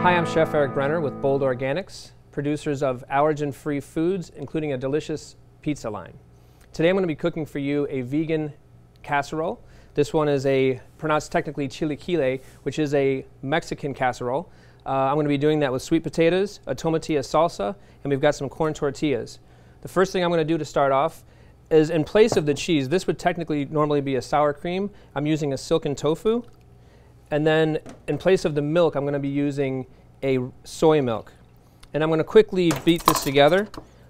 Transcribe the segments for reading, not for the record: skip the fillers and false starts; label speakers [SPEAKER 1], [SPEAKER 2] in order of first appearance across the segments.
[SPEAKER 1] Hi, I'm Chef Brenner with Bold Organics, producers of allergen-free foods, including a delicious pizza line. Today I'm going to be cooking for you a vegan casserole. This one is pronounced technically Chilaquiles, which is a Mexican casserole. I'm going to be doing that with sweet potatoes, a tomatilla salsa, and we've got some corn tortillas. The first thing I'm going to do to start off is, in place of the cheese, this would technically normally be a sour cream. I'm using a silken tofu. And then in place of the milk, I'm going to be using a soy milk. And I'm going to quickly beat this together.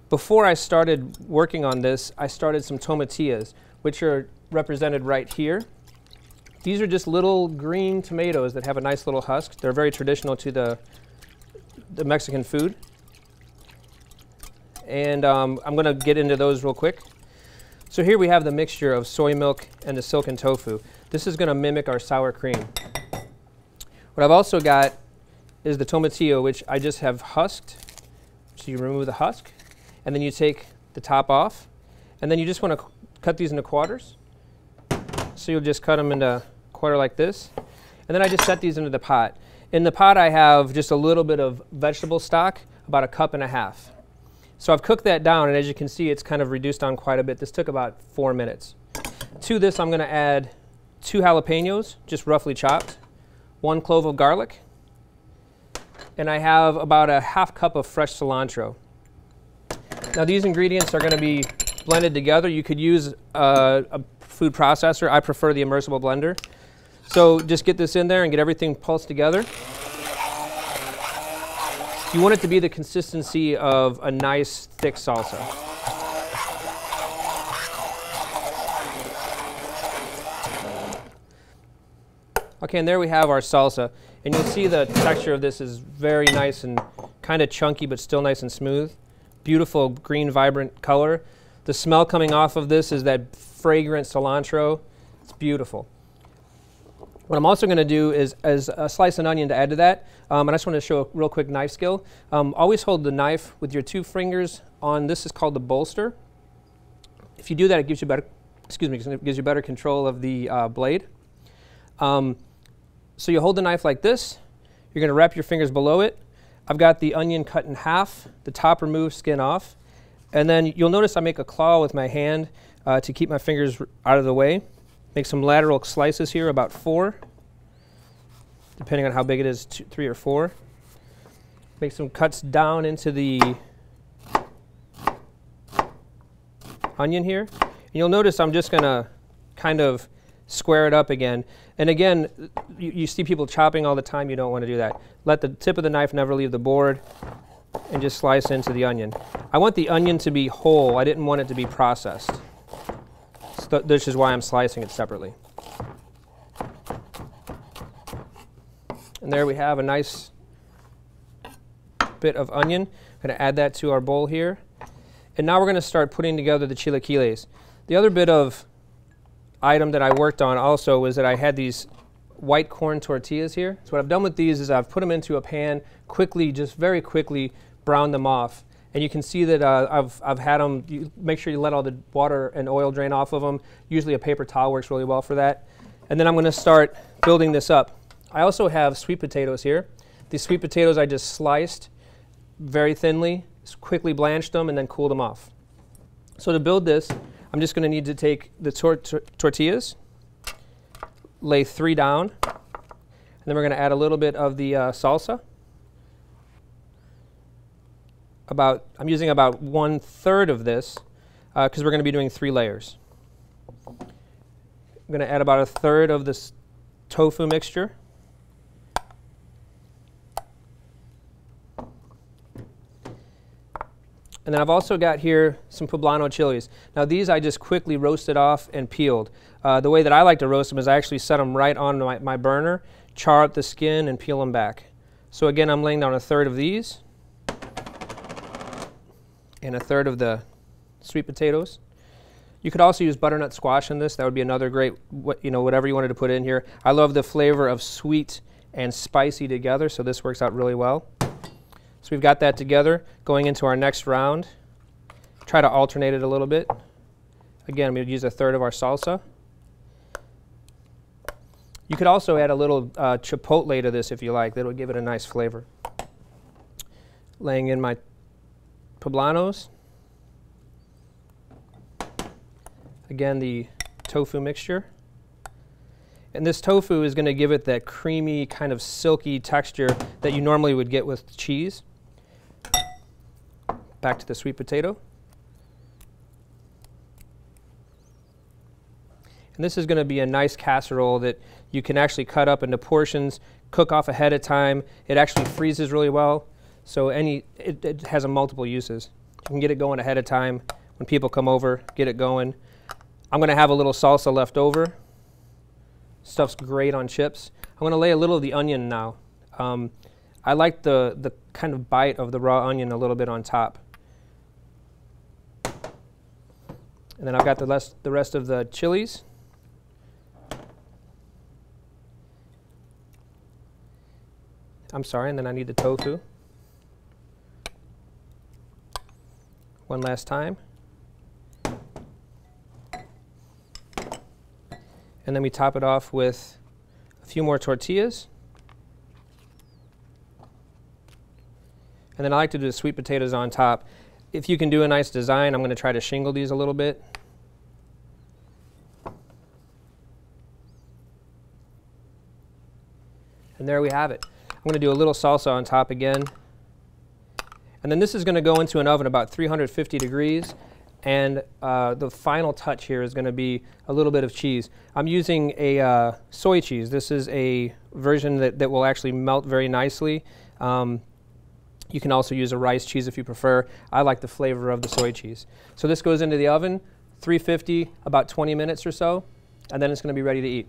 [SPEAKER 1] Before I started working on this, I started some tomatillas, which are represented right here. These are just little green tomatoes that have a nice little husk. They're very traditional to the Mexican food. And I'm going to get into those real quick. So here we have the mixture of soy milk and the silken tofu. This is going to mimic our sour cream. What I've also got is the tomatillo, which I just have husked. So you remove the husk, and then you take the top off, and then you just want to cut these into quarters. So you'll just cut them into a quarter like this, and then I just set these into the pot. In the pot I have just a little bit of vegetable stock, about 1.5 cups. So I've cooked that down, and as you can see, it's kind of reduced down quite a bit. This took about 4 minutes. To this I'm going to add 2 jalapenos, just roughly chopped, 1 clove of garlic, and I have about 1/2 cup of fresh cilantro. Now these ingredients are going to be blended together. You could use a food processor. I prefer the immersible blender. So just get this in there and get everything pulsed together. You want it to be the consistency of a nice thick salsa. Okay, and there we have our salsa. And you'll see the texture of this is very nice and kind of chunky, but still nice and smooth. Beautiful green, vibrant color. The smell coming off of this is that fragrant cilantro. It's beautiful. What I'm also going to do is slice an onion to add to that. And I just want to show a real quick knife skill. Always hold the knife with your 2 fingers on, this is called the bolster. If you do that, it gives you better, it gives you better control of the blade. So you hold the knife like this. You're going to wrap your fingers below it. I've got the onion cut in half, the top removed, skin off. And then you'll notice I make a claw with my hand to keep my fingers out of the way. Make some lateral slices here, about 4, depending on how big it is, 2, 3, or 4. Make some cuts down into the onion here. And you'll notice I'm just going to kind of square it up again. And again, you see people chopping all the time. You don't want to do that. Let the tip of the knife never leave the board, and just slice into the onion. I want the onion to be whole. I didn't want it to be processed. So this is why I'm slicing it separately. And there we have a nice bit of onion. I'm going to add that to our bowl here. And now we're going to start putting together the chilaquiles. The other bit of item that I worked on also was that I had these white corn tortillas here. So what I've done with these is I've put them into a pan, quickly, just very quickly brown them off. And you can see that I've had them, make sure you let all the water and oil drain off of them. Usually a paper towel works really well for that. And then I'm going to start building this up. I also have sweet potatoes here. These sweet potatoes I just sliced very thinly, quickly blanched them, and then cooled them off. So to build this, I'm just going to need to take the tortillas, lay 3 down, and then we're going to add a little bit of the salsa. I'm using about 1/3 of this because we're going to be doing 3 layers. I'm going to add about 1/3 of this tofu mixture. And then I've also got here some poblano chilies. Now these I just quickly roasted off and peeled. The way that I like to roast them is I actually set them right on my burner, char up the skin, and peel them back. So again, I'm laying down 1/3 of these and 1/3 of the sweet potatoes. You could also use butternut squash in this. That would be another great, whatever you wanted to put in here. I love the flavor of sweet and spicy together, so this works out really well. So we've got that together. Going into our next round, try to alternate it a little bit. Again, we'll use 1/3 of our salsa. You could also add a little chipotle to this if you like. That would give it a nice flavor. laying in my poblanos. Again, the tofu mixture. And this tofu is going to give it that creamy, kind of silky texture that you normally would get with cheese. Back to the sweet potato. And this is going to be a nice casserole that you can actually cut up into portions, cook off ahead of time. It actually freezes really well, so it has multiple uses. You can get it going ahead of time. When people come over, get it going. I'm going to have a little salsa left over. Stuff's great on chips. I'm going to lay a little of the onion now. I like the kind of bite of the raw onion a little bit on top. And then I've got the rest of the chilies. I'm sorry, and then I need the tofu. One last time. And then we top it off with a few more tortillas. And then I like to do the sweet potatoes on top. If you can do a nice design, I'm going to try to shingle these a little bit. And there we have it. I'm going to do a little salsa on top again. And then this is going to go into an oven about 350 degrees. And the final touch here is going to be a little bit of cheese. I'm using a soy cheese. This is a version that will actually melt very nicely. You can also use a rice cheese if you prefer. I like the flavor of the soy cheese. So this goes into the oven, 350, about 20 minutes or so, and then it's going to be ready to eat.